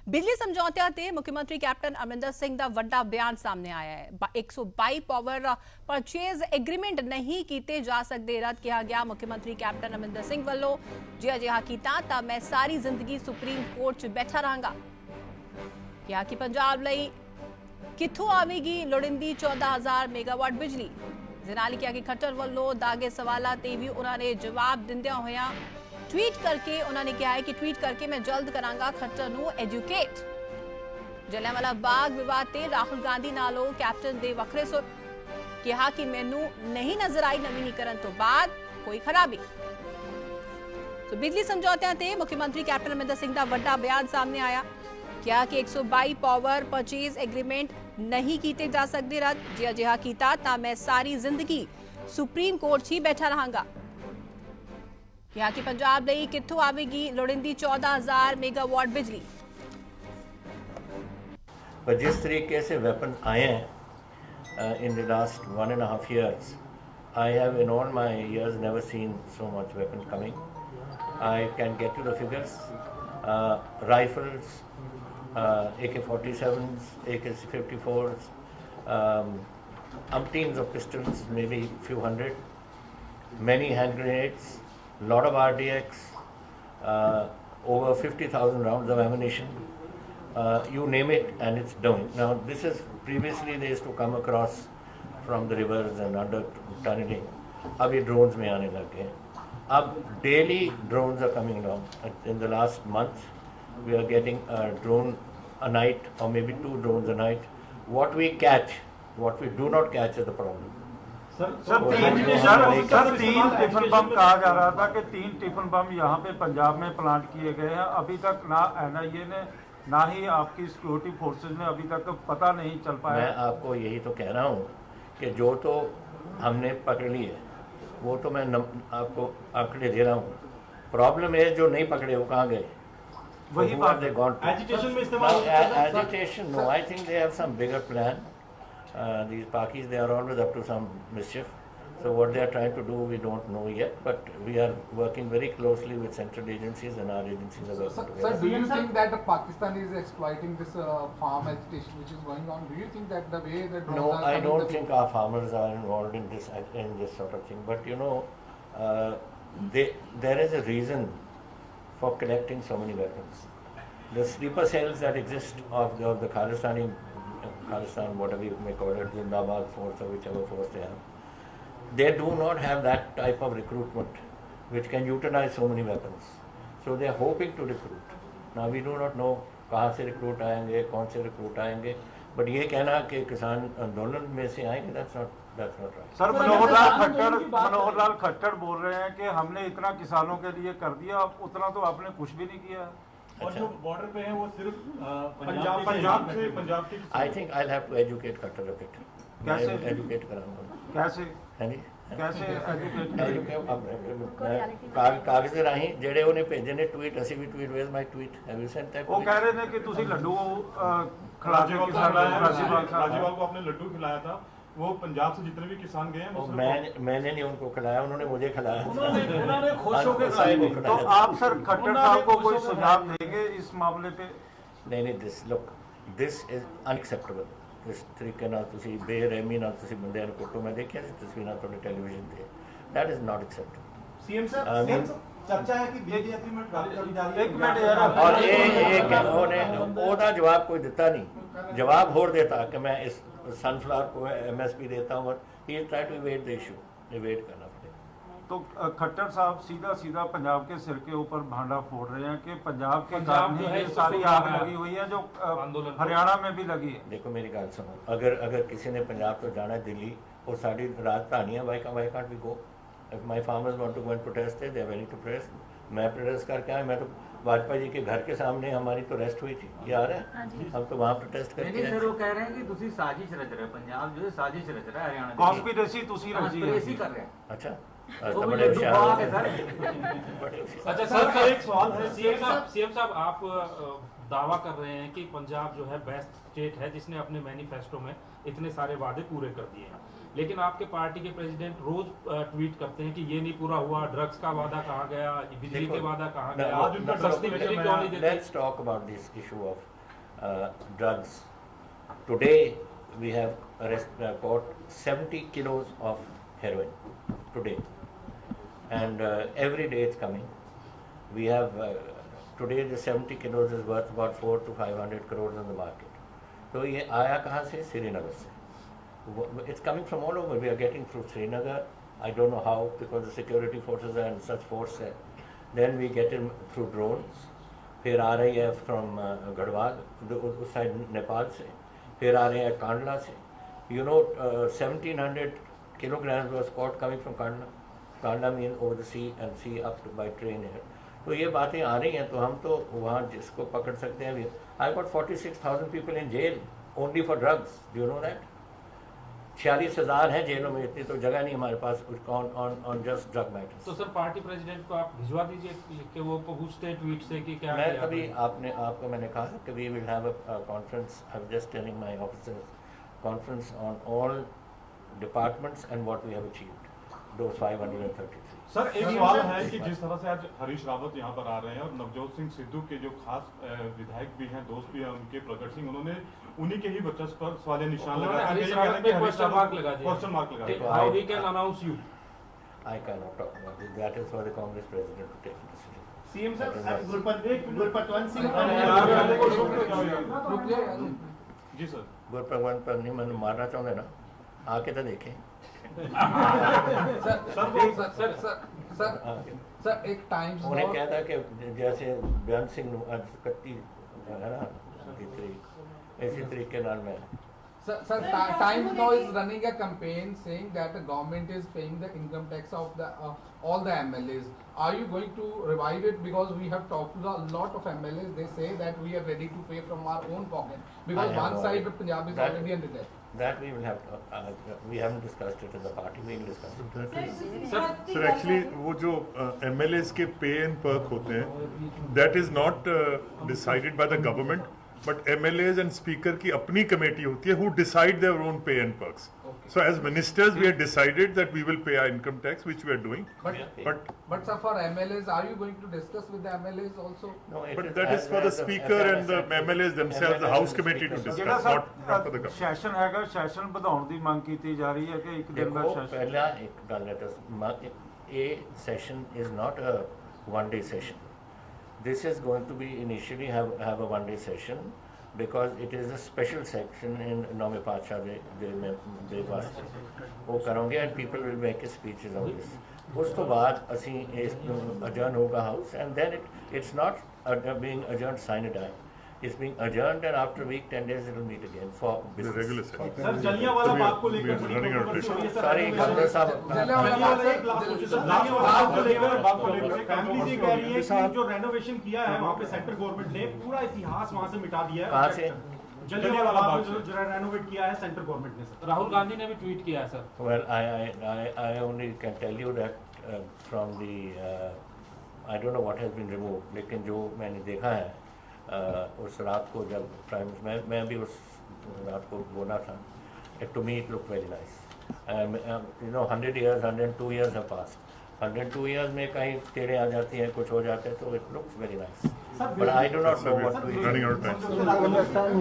बिजली समझौते ते मुख्यमंत्री कैप्टन अमरिंदर सिंह का वड्डा बयान सामने आया है। 122 पावर परचेज एग्रीमेंट नहीं किए जा सकते रद्द किया गया। मुख्यमंत्री कैप्टन अमरिंदर सिंह वालों जे अजिहा किया तो मैं सारी जिंदगी सुप्रीम कोर्ट च बैठा रहांगा। कहा कि पंजाब लई कित्थों आवेगी लोड़िंदी 14,000 मेगावाट बिजली। जिनाली कहा कि खट्टर वालों दागे सवालों ते भी उन्होंने जवाब दिंदियां होया ट्वीट करके उन्होंने कहा है कि ट्वीट करके मैं जल्द करांगा खट्टर नू एजुकेट। जलियांवाला बाग विवाद ते राहुल गांधी नालों कैप्टन दे वखरे सुर। कहा कि मैनू नहीं नजर आई नवीनीकरण तो बाद कोई खराबी। तो बिजली समझौतियां ते मुख्यमंत्री कैप्टन अमरिंदर सिंह का वड्डा बयान सामने आया। कहा कि 122 पावर परचेज एग्रीमेंट नहीं किए जा सकते रद्द। जे अजिहा कीता तां मैं सारी जिंदगी सुप्रीम कोर्ट ही बैठा रहांगा। कहा कि पंजाब लई कित्थों आवेगी लोड़िंदी 14,000 मेगावाट बिजली। पर जिस तरीके से वेपन आए हैं in the last 1.5 years, I have in all my years never seen so much weapon coming. I can get you the figures. Rifles, AK-47s, AK-54s, umpteens of pistols, maybe few hundred, many hand grenades, lot of RDX, over 50,000 rounds of ammunition, you name it and it's doing. Now this is previously they used to come across from the rivers and under tunneling. अब ये drones में आने लग गए। अब daily drones are coming along. In the last month we are getting a drone a night or maybe 2 drones a night. What we catch, what we do not catch is the problem. Sir तीन tiffin bomb कहा जा रहा था कि 3 tiffin bomb यहाँ पे पंजाब में plant किए गए हैं। अभी तक ना NIA ने ना ही आपकी सिक्योरिटी फोर्सेज ने अभी तक पता नहीं चल पाया। मैं आपको यही तो कह रहा हूँ कि जो तो हमने पकड़ ली है वो तो मैं आपको आंकड़े दे रहा हूँ। प्रॉब्लम है जो नहीं पकड़े वो कहाँ गए? वही बात एजिटेशन में इस्तेमाल agitation no I think they have some bigger plan. These Pakis, they are always up to some mischief. So what they are trying to do, we don't know yet. But we are working very closely with central agencies, and our agencies are working together. Sir, do you think that Pakistan is exploiting this farm agitation which is going on? Do you think that the way that no, I don't think our farmers are involved in this sort of thing. But you know, there is a reason for collecting so many weapons. The sleeper cells that exist of the Khalistan, whatever you may call it, Zindabad force or whichever force they have, they do not have that type of recruitment which can utilize so many weapons. So they are hoping to recruit. Now we do not know कहाँ से recruit आएंगे, कौन से recruit आएंगे, but ये कहना कि किसान आंदोलन में से आएंगे, that's not right. Sir Manohar Lal Khattar बोल रहे हैं कि हमने इतना किसानों के लिए कर दिया, उतना तो आपने कुछ भी नहीं किया। और जो बॉर्डर पे है वो सिर्फ पंजाब से I think I'll have to educate Khattar a bit. कैसे educate कराऊंगा? कैसे है नहीं? कैसे कागज राही जेड़े उन्हें भेजे ने ट्वीट ਅਸੀਂ ਵੀ tweet where my tweet have you sent that? वो कह रहे थे कि ਤੁਸੀਂ ਲੱਡੂ खिलाते हो राज्यपाल को आपने लड्डू खिलाया था। वो पंजाब से जितने भी किसान गए हैं मैंने नहीं उनको खिलाया, उन्होंने मुझे खिलाया। उन्होंने खुश होकर खिलाया। तो आप सर खट्टर साहब को कोई सुझाव देंगे इस मामले पे? नहीं दिस इज अनएक्सेप्टेबल। इस तरीके ਨਾਲ ਤੁਸੀਂ ਬੇਰਹਿਮੀ ਨਾਲ ਤੁਸੀਂ ਬੰਦਿਆਂ ਨੂੰ ਕੁੱਟੋ। ਮੈਂ ਦੇਖਿਆ ਸੀ ਤਸਵੀਰਾਂ ਤੁਹਾਡੇ ਟੈਲੀਵਿਜ਼ਨ ਤੇ। That is not acceptable. CM साहब चर्चा है कि बिजली एग्रीमेंट रद्द करी जा रही है। एक मिनट यार, और ये ਉਹਦਾ ਜਵਾਬ ਕੋਈ ਦਿੱਤਾ ਨਹੀਂ। जवाब होर देता कि मैं इस सनफ्लावर को MSP देता हूँ। He is try to evade the issue, evade करना पड़ेगा। तो खट्टर साहब सीधा पंजाब के सिर के ऊपर भांडा फोड़ रहे हैं कि पंजाब के कारण ही ये सारी आग लगी हुई है जो हरियाणा में भी लगी है। देखो मेरी गल सुनो, अगर किसी ने पंजाब तो जाना है दिल्ली और साड़ी राजधानी है, why can't we go? If my farmers want to go and protest, they are willing to protest. मैं प्रोटेस्ट करके आया, मैं तो वाजपेयी जी के घर के सामने हमारी तो रेस्ट हुई थी, याद है? हम तो वहाँ प्रोटेस्ट करके नहीं सर, वो कह रहे हैं कि तुसी साजिश रच रहे, पंजाब जो है साजिश रच रहा है हरियाणा कॉन्स्पिरेसी तुसी रची है। कर रहे हैं। अच्छा अच्छा सर, एक सवाल है सीएम साहब, आप दावा कर रहे हैं कि पंजाब जो है बेस्ट स्टेट है जिसने अपने मैनिफेस्टो में इतने सारे वादे पूरे कर दिए हैं, लेकिन आपके पार्टी के प्रेसिडेंट रोज ट्वीट करते हैं कि ये नहीं पूरा हुआ, ड्रग्स का वादा कहाँ गया, बिजली के वादा कहाँ गया, आज उनका सस्ती बिजली क्यों नहीं देते? Let's talk about this issue of drugs. Today we have caught 70 kilos of heroin today, and every day it's coming. We have today the 70 kilos is worth about 400 to 500 crores in the market. So ये आया कहाँ से? श्रीनगर से. It's coming from all over. We are getting through Srinagar. I don't know how, because the security forces are in such force there. Then we get him through drones. फिर आ रही है from Garhwal, उस side Nepal से. फिर आ रहे हैं कांडला से. You know, 1700 kilograms was caught coming from Kandla. Kandla means over the sea and sea up to by train here. तो ये बातें आ रही हैं, तो हम तो वहाँ जिसको पकड़ सकते हैं. I got 46,000 people in jail only for drugs. Do you know that? 46,000 हैं जेलों में, इतनी तो जगह नहीं हमारे पास on just drug matters. तो सर पार्टी प्रेसिडेंट को आप भिजवा दीजिए कि वो पूछते हैं ट्वीट से कि क्या मैं किया कभी आपने? आपको मैंने कहा कि we will have a conference. I'm just telling my officers, conference on all departments and what we have achieved. Those 533. Sir एक सवाल है कि जिस तरह से आज हरीश रावत यहाँ पर आ रहे हैं और नवजोत सिंह सिद्धू के जो खास विधायक भी हैं, दोस्त भी हैं उनके, प्रगट सिंह, उन्होंने उन्हीं के ही वर्चस्व पर सवालिया निशान लगा हरीश रावत पे क्वेश्चन मार्क लगा दिया. क्वेश्चन मार्क लगा दिया. How he can announce you? I cannot talk about it. That is for the Congress president to take a decision. CM sir Gurpatwant Singh ji sir. Gurpatwant पर नहीं मैंने मारना चाहते ना, आके तो देखें. सर एक टाइम्स उन्हें क्या था कि जैसे बेअंत सिंह कत्ती है ना, इसी तरीके नाल में. Sir, Times now is running a campaign saying that the government is paying the income tax of the all the MLAs. Are you going to revive it? Because we have talked to a lot of MLAs. They say that we are ready to pay from our own pocket. Because one side of Punjab is already under debt. That we will have to, we haven't discussed it in the party. We will discuss it. Sir actually वो जो MLAs के पे and Perk होते हैं, that is not decided by the government, but MLAs and speaker की अपनी committee होती है who decide their own pay and perks. So as ministers we have decided that we will pay our income tax, which we are doing. But sir, for MLAs, are you going to discuss with the MLAs also? No, But that is for the speaker and the MLAs themselves, the House committee to discuss, not for the government. Session ਹੈਗਾ, session ਵਧਾਉਣ ਦੀ ਮੰਗ ਕੀਤੀ ਜਾ ਰਹੀ ਹੈ ਕਿ ਇੱਕ ਦਿਨ ਦਾ देखो ਸੈਸ਼ਨ. पहला एक गल है, a session is not a one-day session. This is going to be initially have a one-day session because it is a special section in Nome Pacha de वास्ते वो करोगे and people will make speeches on this. उस तो बाद असी adjourn होगा house and then it's not being adjourned sine die. It's being adjourned and after a week 10 days it will meet again for The business. regular session. Sir Jallianwala Bagh को We लेकर are running out of time. Sorry, Governor साहब. Family से कह रही है कि जो renovation किया है वहाँ पे सेंट्रल गवर्नमेंट ने पूरा इतिहास वहाँ से मिटा दिया है. कहाँ से? जलियांवाला बाग जो रेनोवेट किया है सेंट्रल गवर्नमेंट ने सर. राहुल गांधी ने भी ट्वीट किया है sir. Well, I only can tell you that from the I don't know what has been removed, लेकिन जो मैंने देखा है उस रात को जब प्राइम मैं भी उस रात को बोला था, to me it looked very nice. You know 100 years, 102 years have passed. 102 years में कहीं टेढ़े आ जाती हैं, कुछ हो जाते हैं, तो it looks very nice. But I do not know what to do. Running out of time.